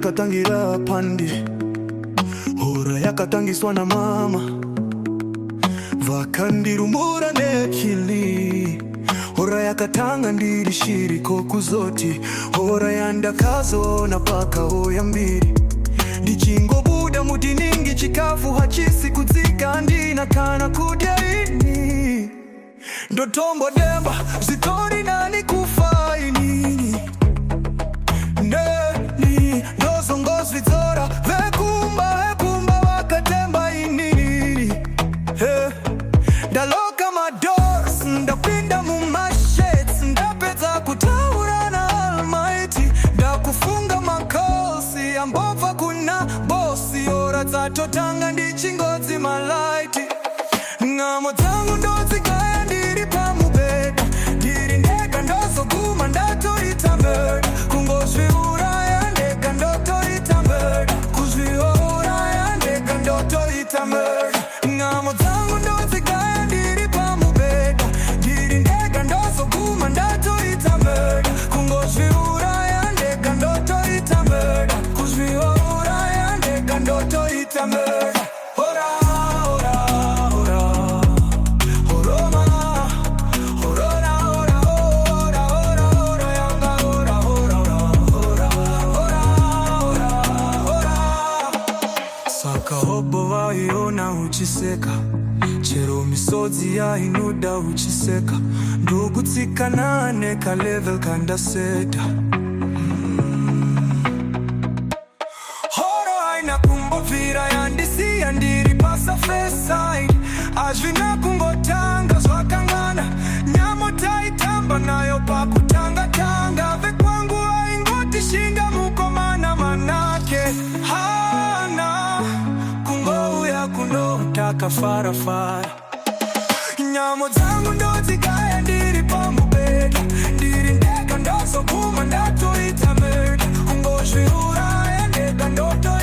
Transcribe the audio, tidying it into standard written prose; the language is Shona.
yakatangira pandi, hora yakatangiswa na mama, vakandirumura nekili, hora yakatanga ndiri shiri kokuzoti, hora yandakazo na paka hoya mbiri, ndichingo buda mutiningi chikafu hachisi kudzika ndina kana kudya ini, ndotombo demba zitori nani kufaini neni ndozongozvidzora vekumba vakatemba inini ndaloka madoors ndapinda mumasheds ndapedza kutaura na Almighty ndakufunga makosi ambobva kuna bosi hora dzatotanga ndichingodzi malaiti ng'amo dzangu ndodzigaya ndiri pamubhedha ndiri ndega ndozoguma ndatoita murder kungozviuraya ndega ndotoita murder kuzviuraya ndega ndotoita murder ng'amo dzangu ndodzigaya ndiri pamubhedha ndiri ndega ndozoguma ndatoita murder kungozviuraya ndega ndotoita murder kuzviuraya ndega ndotoita murder. Sakahobo vaiona uchiseka, chero misodzi yainoda uchiseka, ndokutsikana neka-level kandaseta. Horo haina kumbobvira yandisiya ndiri pa-surface side, hazvina kungotanga zvakangana, nyamo taitamba nayo pakutanga-tanga, vekwangu vaingotishinga mukomana manake hana kungouya kunotaka farafara. Nyamo dzangu ndodzigaya ndiri pamubhedha ndiri ndega ndozoguma ndatoita murder kungozviuraya ndega ndoto